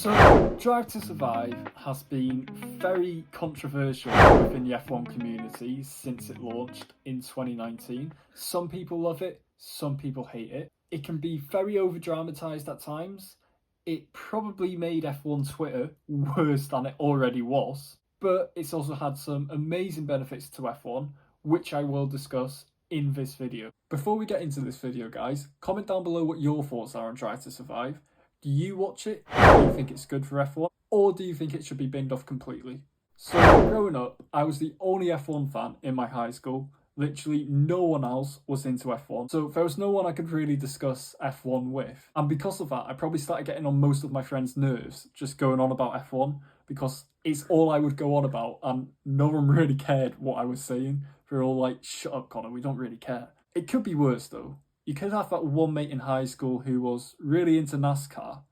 So, Drive to Survive has been very controversial within the F1 community since it launched in 2019. Some people love it, some people hate it. It can be very over dramatised at times. It probably made F1 Twitter worse than it already was, but it's also had some amazing benefits to F1, which I will discuss in this video. Before we get into this video, guys, comment down below what your thoughts are on Drive to Survive. Do you watch it? Do you think it's good for F1? Or do you think it should be binned off completely? So, growing up, I was the only F1 fan in my high school. Literally no one else was into F1. So there was no one I could really discuss F1 with. And because of that, I probably started getting on most of my friends' nerves just going on about F1 because it's all I would go on about and no one really cared what I was saying. They're all like, shut up, Connor, we don't really care. It could be worse though. You could have that one mate in high school who was really into NASCAR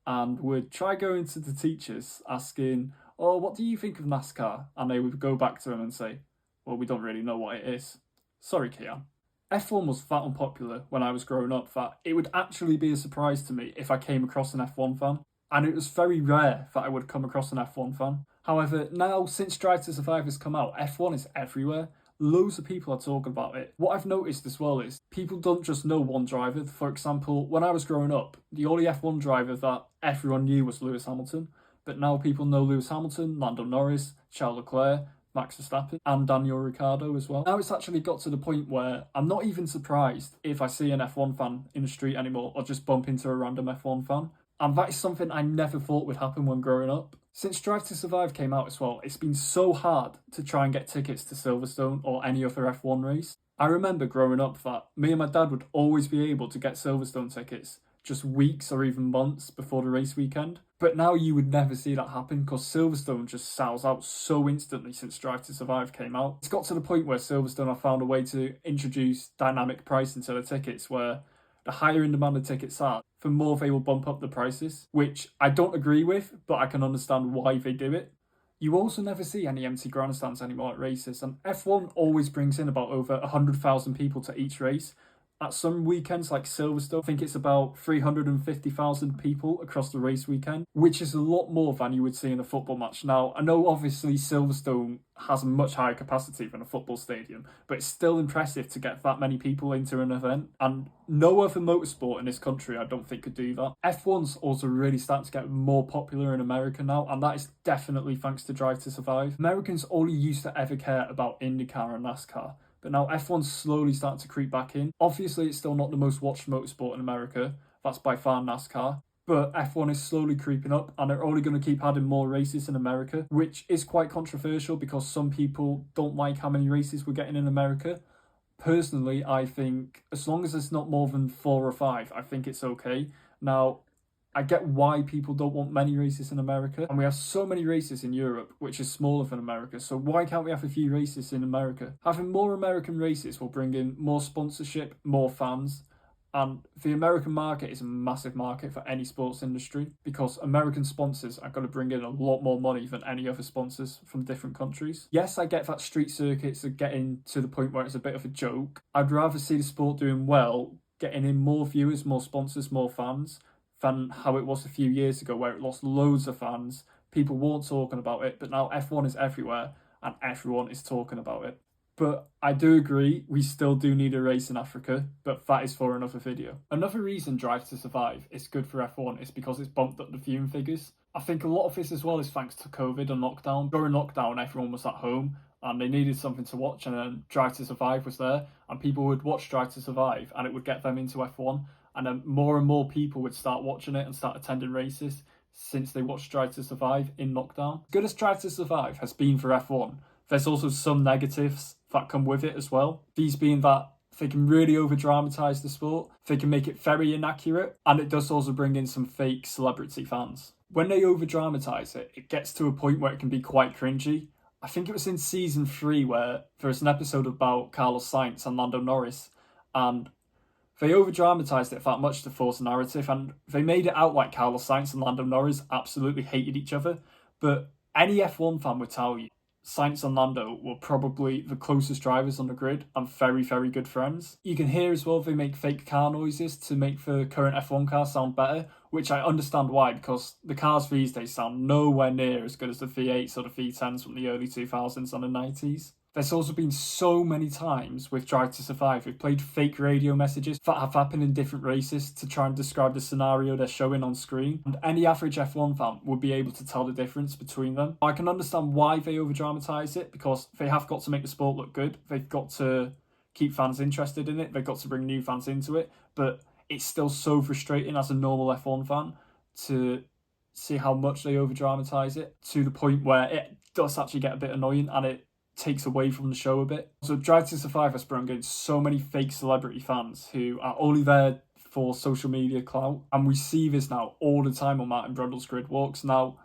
and would try going to the teachers asking, oh, what do you think of NASCAR? And they would go back to him and say, well, we don't really know what it is. Sorry, Kian. F1 was that unpopular when I was growing up that it would actually be a surprise to me if I came across an F1 fan. And it was very rare that I would come across an F1 fan. However, now since Drive to Survive has come out, F1 is everywhere. Loads of people are talking about it. What I've noticed as well is people don't just know one driver. For example, when I was growing up, the only F1 driver that everyone knew was Lewis Hamilton. But now people know Lewis Hamilton, Lando Norris, Charles Leclerc, Max Verstappen and Daniel Ricciardo as well. Now it's actually got to the point where I'm not even surprised if I see an F1 fan in the street anymore or just bump into a random F1 fan. And that is something I never thought would happen when growing up. Since Drive to Survive came out as well, it's been so hard to try and get tickets to Silverstone or any other F1 race. I remember growing up that me and my dad would always be able to get Silverstone tickets just weeks or even months before the race weekend. But now you would never see that happen because Silverstone just sells out so instantly since Drive to Survive came out. It's got to the point where Silverstone have found a way to introduce dynamic pricing to the tickets where the higher in demand the tickets are, the more they will bump up the prices, which I don't agree with, but I can understand why they do it. You also never see any empty grandstands anymore at races, and F1 always brings in about over 100,000 people to each race. At some weekends like Silverstone, I think it's about 350,000 people across the race weekend, which is a lot more than you would see in a football match. Now, I know obviously Silverstone has a much higher capacity than a football stadium, but it's still impressive to get that many people into an event. And no other motorsport in this country, I don't think, could do that. F1's also really starting to get more popular in America now, and that is definitely thanks to Drive to Survive. Americans only used to ever care about IndyCar and NASCAR, but now F1's slowly starting to creep back in. Obviously, it's still not the most watched motorsport in America. That's by far NASCAR. But F1 is slowly creeping up and they're only going to keep adding more races in America, which is quite controversial because some people don't like how many races we're getting in America. Personally, I think as long as it's not more than 4 or 5, I think it's okay. Now, I get why people don't want many races in America, and we have so many races in Europe, which is smaller than America, so why can't we have a few races in America? Having more American races will bring in more sponsorship, more fans, and the American market is a massive market for any sports industry because American sponsors are going to bring in a lot more money than any other sponsors from different countries. Yes, I get that street circuits are getting to the point where it's a bit of a joke. I'd rather see the sport doing well, getting in more viewers, more sponsors, more fans, than how it was a few years ago where it lost loads of fans, people weren't talking about it, but now F1 is everywhere and everyone is talking about it. But I do agree, we still do need a race in Africa, but that is for another video. Another reason Drive to Survive is good for F1 is because it's bumped up the viewing figures. I think a lot of this as well is thanks to COVID and lockdown. During lockdown, everyone was at home and they needed something to watch, and then Drive to Survive was there and people would watch Drive to Survive and it would get them into F1. And then more and more people would start watching it and start attending races since they watched Drive to Survive in lockdown. Good as Drive to Survive has been for F1, there's also some negatives that come with it as well. These being that they can really over-dramatise the sport, they can make it very inaccurate, and it does also bring in some fake celebrity fans. When they over-dramatise it, it gets to a point where it can be quite cringy. I think it was in season 3 where there's an episode about Carlos Sainz and Lando Norris, and they over-dramatised it that much to force a narrative, and they made it out like Carlos Sainz and Lando Norris absolutely hated each other. But any F1 fan would tell you Sainz and Lando were probably the closest drivers on the grid and very, very good friends. You can hear as well they make fake car noises to make the current F1 cars sound better, which I understand why, because the cars these days sound nowhere near as good as the V8s or the V10s from the early 2000s and the 90s. There's also been so many times with Drive to Survive we've played fake radio messages that have happened in different races to try and describe the scenario they're showing on screen, and any average F1 fan would be able to tell the difference between them. I can understand why they over-dramatise it, because they have got to make the sport look good, they've got to keep fans interested in it, they've got to bring new fans into it, but it's still so frustrating as a normal F1 fan to see how much they over-dramatise it, to the point where it does actually get a bit annoying and it takes away from the show a bit. So Drive to Survive has sprung in so many fake celebrity fans who are only there for social media clout, and we see this now all the time on Martin Brundle's grid walks. Now,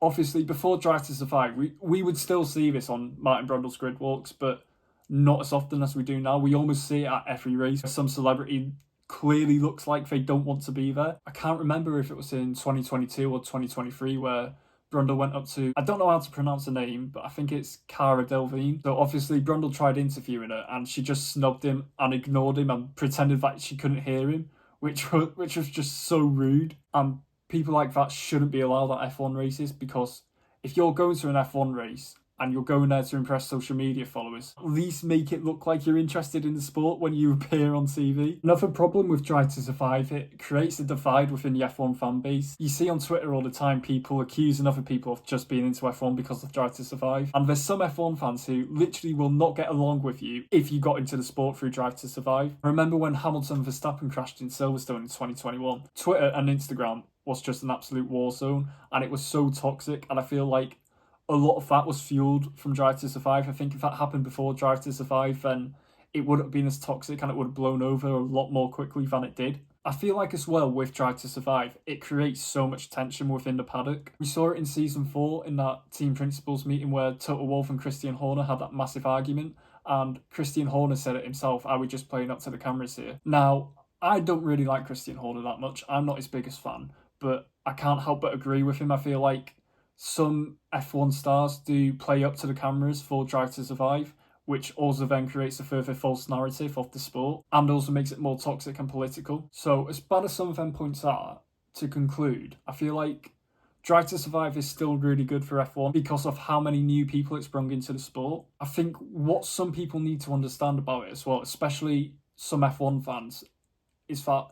obviously, before Drive to Survive, we would still see this on Martin Brundle's grid walks, but not as often as we do now. We almost see it at every race. Some celebrity clearly looks like they don't want to be there. I can't remember if it was in 2022 or 2023 where Brundle went up to, I don't know how to pronounce her name, but I think it's Cara Delevingne. So obviously Brundle tried interviewing her and she just snubbed him and ignored him and pretended that she couldn't hear him, which was just so rude. And people like that shouldn't be allowed at F1 races, because if you're going to an F1 race and you're going there to impress social media followers, at least make it look like you're interested in the sport when you appear on TV. Another problem with Drive to Survive, it creates a divide within the F1 fan base. You see on Twitter all the time people accusing other people of just being into F1 because of Drive to Survive. And there's some F1 fans who literally will not get along with you if you got into the sport through Drive to Survive. I remember when Hamilton and Verstappen crashed in Silverstone in 2021, Twitter and Instagram was just an absolute war zone, and it was so toxic, and I feel like a lot of that was fueled from Drive to Survive. I think if that happened before Drive to Survive, then it wouldn't have been as toxic and it would have blown over a lot more quickly than it did. I feel like as well with Drive to Survive, it creates so much tension within the paddock. We saw it in season 4 in that team principals meeting where Toto Wolff and Christian Horner had that massive argument, and Christian Horner said it himself, "Are we just playing up to the cameras here?" Now, I don't really like Christian Horner that much. I'm not his biggest fan, but I can't help but agree with him. I feel like some F1 stars do play up to the cameras for Drive to Survive, which also then creates a further false narrative of the sport and also makes it more toxic and political. So as bad as some of them points are, to conclude, I feel like Drive to Survive is still really good for F1 because of how many new people it's brought into the sport. I think what some people need to understand about it as well, especially some F1 fans, is that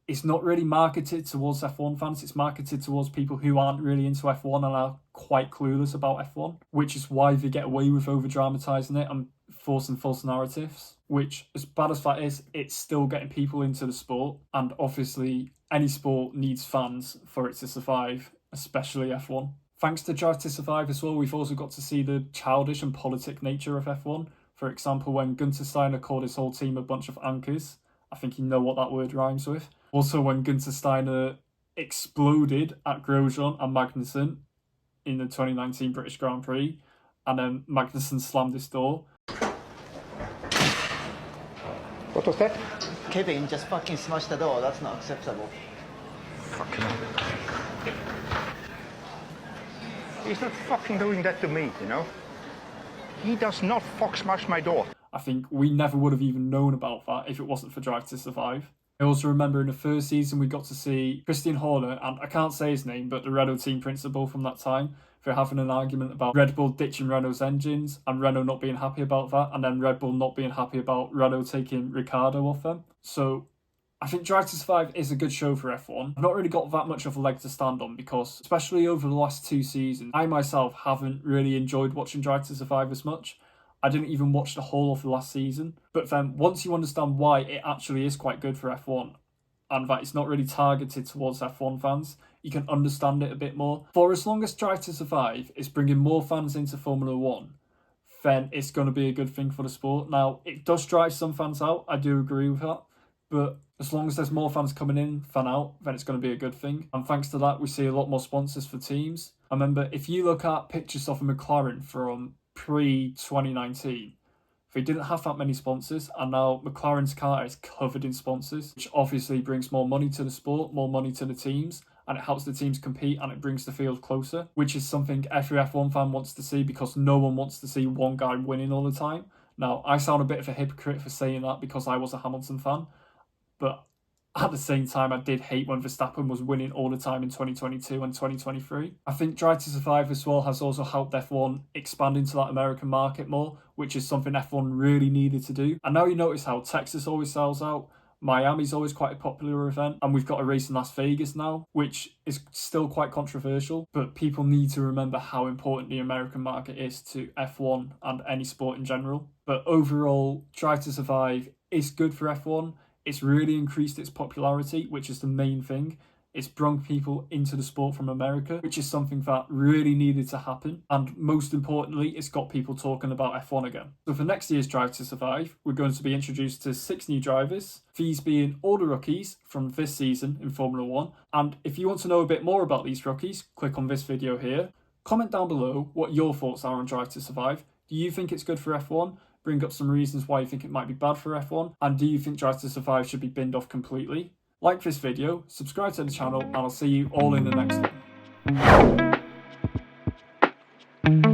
it's not really marketed towards F1 fans, it's marketed towards people who aren't really into F1 and are quite clueless about F1, which is why they get away with over-dramatising it and forcing false narratives, which, as bad as that is, it's still getting people into the sport, and obviously any sport needs fans for it to survive, especially F1. Thanks to Drive to Survive as well, we've also got to see the childish and politic nature of F1. For example, when Gunther Steiner called his whole team a bunch of anchors, I think you know what that word rhymes with. Also, when Gunther Steiner exploded at Grosjean and Magnussen in the 2019 British Grand Prix, and then Magnussen slammed his door. What was that? Kevin just fucking smashed the door. That's not acceptable. Fucking He's not fucking doing that to me, you know? He does not fuck smash my door. I think we never would have even known about that if it wasn't for Drive to Survive. I also remember in the first season we got to see Christian Horner, and I can't say his name, but the Renault team principal from that time, for having an argument about Red Bull ditching Renault's engines and Renault not being happy about that, and then Red Bull not being happy about Renault taking Ricciardo off them. So I think Drive to Survive is a good show for F1. I've not really got that much of a leg to stand on because, especially over the last 2 seasons, I myself haven't really enjoyed watching Drive to Survive as much. I didn't even watch the whole of the last season. But then once you understand why it actually is quite good for F1 and that it's not really targeted towards F1 fans, you can understand it a bit more. For as long as Drive to Survive is bringing more fans into Formula 1, then it's going to be a good thing for the sport. Now, it does drive some fans out, I do agree with that. But as long as there's more fans coming in than out, then it's going to be a good thing. And thanks to that, we see a lot more sponsors for teams. I remember, if you look at pictures of a McLaren from pre-2019, they didn't have that many sponsors, and now McLaren's car is covered in sponsors, which obviously brings more money to the sport, more money to the teams, and it helps the teams compete and it brings the field closer, which is something every F1 fan wants to see because no one wants to see one guy winning all the time. Now, I sound a bit of a hypocrite for saying that because I was a Hamilton fan, but at the same time, I did hate when Verstappen was winning all the time in 2022 and 2023. I think Drive to Survive as well has also helped F1 expand into that American market more, which is something F1 really needed to do. And now you notice how Texas always sells out, Miami's always quite a popular event, and we've got a race in Las Vegas now, which is still quite controversial, but people need to remember how important the American market is to F1 and any sport in general. But overall, Drive to Survive is good for F1. It's really increased its popularity, which is the main thing. It's brought people into the sport from America, which is something that really needed to happen. And most importantly, it's got people talking about F1 again. So for next year's Drive to Survive, we're going to be introduced to 6 new drivers, these being all the rookies from this season in Formula 1. And if you want to know a bit more about these rookies, click on this video here. Comment down below what your thoughts are on Drive to Survive. Do you think it's good for F1? Bring up some reasons why you think it might be bad for F1, and do you think Drive to Survive should be binned off completely? Like this video, subscribe to the channel, and I'll see you all in the next one.